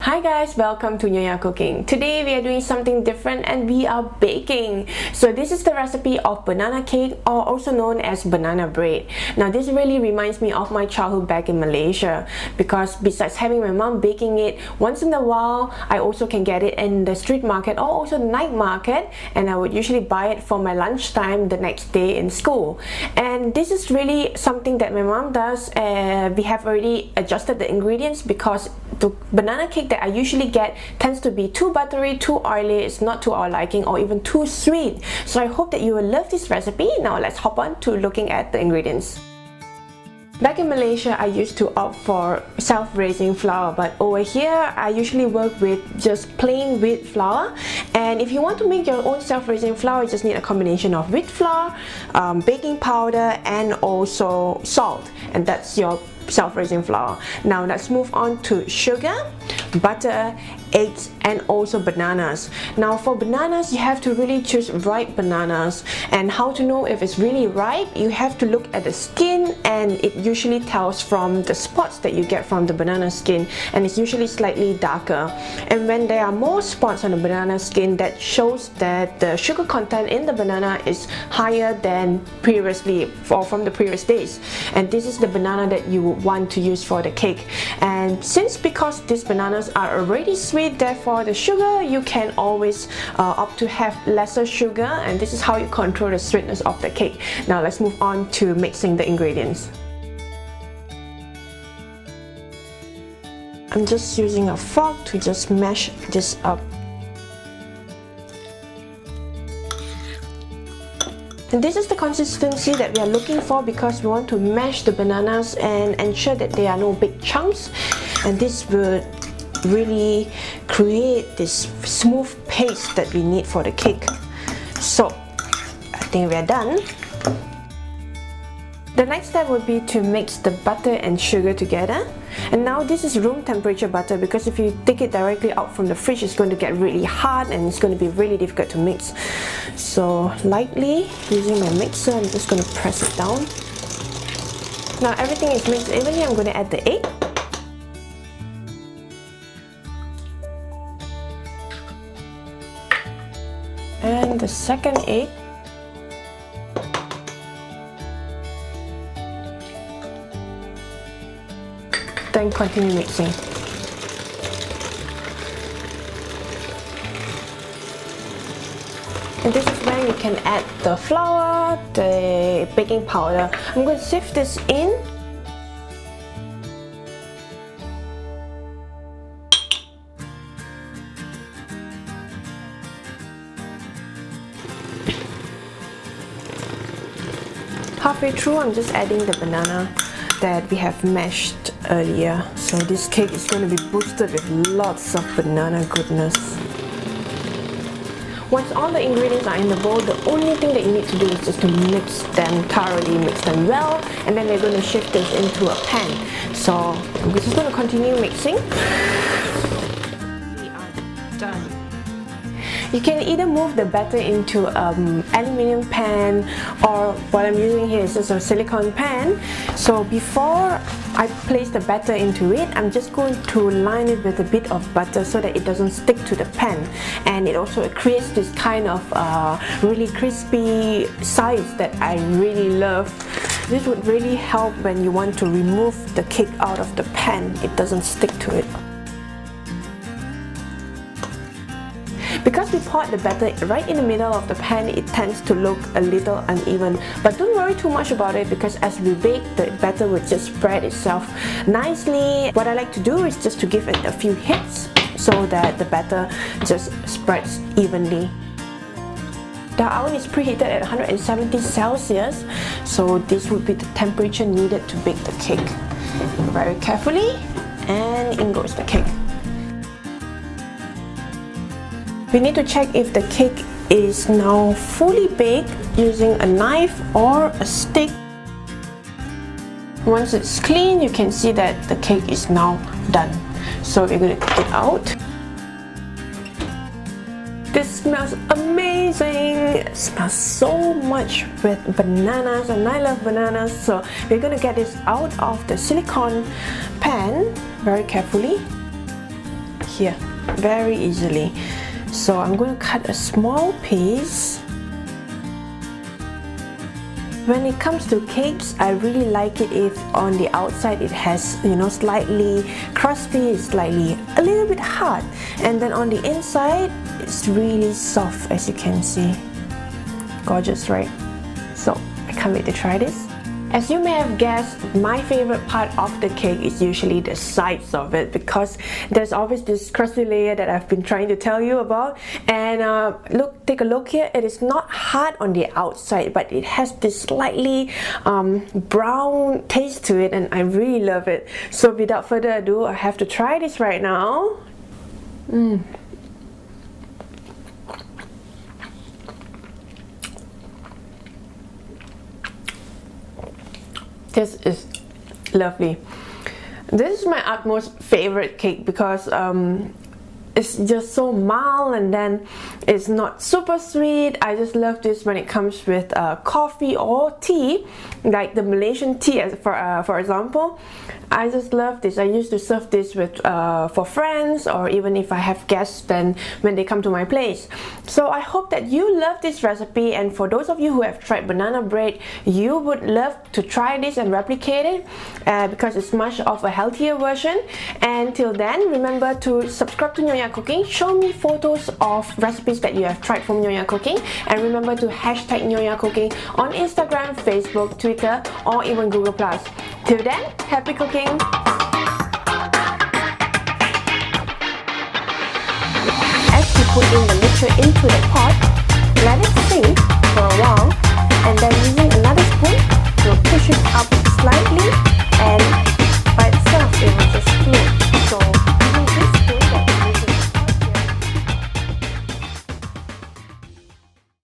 Hi guys, welcome to Nyonya Cooking. Today we are doing something different and we are baking. So this is the recipe of banana cake, or also known as banana bread. Now this really reminds me of my childhood back in Malaysia, because besides having my mom baking it once in a while, I also can get it in the street market or also the night market, and I would usually buy it for my lunchtime the next day in school. And this is really something that my mom does. We have already adjusted the ingredients because the banana cake that I usually get tends to be too buttery, too oily, it's not to our liking, or even too sweet. So I hope that you will love this recipe. Now let's hop on to looking at the ingredients. Back in Malaysia, I used to opt for self-raising flour, but over here I usually work with just plain wheat flour. And if you want to make your own self-raising flour, you just need a combination of wheat flour, baking powder, and also salt, and that's your self-raising flour. Now let's move on to sugar, butter, eggs, and also bananas. Now for bananas, you have to really choose ripe bananas. And how to know if it's really ripe? You have to look at the skin, and it usually tells from the spots that you get from the banana skin, and it's usually slightly darker. And when there are more spots on the banana skin, that shows that the sugar content in the banana is higher than previously, or from the previous days. And this is the banana that you would want to use for the cake. And because these bananas are already sweet, therefore the sugar you can always opt to have lesser sugar, and this is how you control the sweetness of the cake. Now let's move on to mixing the ingredients. I'm just using a fork to just mash this up. And this is the consistency that we are looking for, because we want to mash the bananas and ensure that there are no big chunks, and this will really create this smooth paste that we need for the cake. So I think we are done. The next step would be to mix the butter and sugar together. And now this is room temperature butter, because if you take it directly out from the fridge, it's going to get really hard and it's going to be really difficult to mix. So lightly, using my mixer, I'm just going to press it down. Now everything is mixed evenly. I'm going to add the egg. And the second egg. Then continue mixing. And this is when you can add the flour, the baking powder. I'm going to sift this in. Halfway through, I'm just adding the banana that we have mashed earlier. So this cake is going to be boosted with lots of banana goodness. Once all the ingredients are in the bowl, the only thing that you need to do is just to mix them thoroughly, mix them well, and then we're going to shift this into a pan. So I'm just going to continue mixing. We are done. You can either move the batter into an aluminium pan, or what I'm using here is just a silicone pan. So before I place the batter into it, I'm just going to line it with a bit of butter so that it doesn't stick to the pan, and it also creates this kind of really crispy sides that I really love. This would really help when you want to remove the cake out of the pan. It doesn't stick to it. Because we poured the batter right in the middle of the pan, it tends to look a little uneven. But don't worry too much about it, because as we bake, the batter will just spread itself nicely. What I like to do is just to give it a few hits so that the batter just spreads evenly. The oven is preheated at 170 Celsius, so this would be the temperature needed to bake the cake. Very carefully, and in goes the cake. We need to check if the cake is now fully baked using a knife or a stick. Once it's clean, you can see that the cake is now done. So we're going to take it out. This smells amazing. It smells so much with bananas, and I love bananas. So we're going to get this out of the silicone pan very carefully. here very easily. So I'm going to cut a small piece. When it comes to cakes, I really like it if on the outside it has, you know, slightly crusty, slightly a little bit hard, and then on the inside it's really soft, as you can see. Gorgeous, right? So I can't wait to try this. As you may have guessed, my favorite part of the cake is usually the sides of it, because there's always this crusty layer that I've been trying to tell you about. And look, take a look here. It is not hard on the outside, but it has this slightly brown taste to it, and I really love it. So without further ado, I have to try this right now. This is lovely. This is my utmost favorite cake because it's just so mild, and then it's not super sweet. I just love this when it comes with coffee or tea, like the Malaysian tea, for example. I just love this. I used to serve this with for friends, or even if I have guests, then when they come to my place. So I hope that you love this recipe, and for those of you who have tried banana bread, you would love to try this and replicate it because it's much of a healthier version. And till then, remember to subscribe to Nyonya Cooking. Show me photos of recipes that you have tried from Nyonya Cooking, and remember to hashtag Nyonya Cooking on Instagram, Facebook, Twitter, or even Google+. Till then, happy cooking! As you put in the mixture into the pot, let it sink for a while, and then using another spoon, you'll push it up slightly and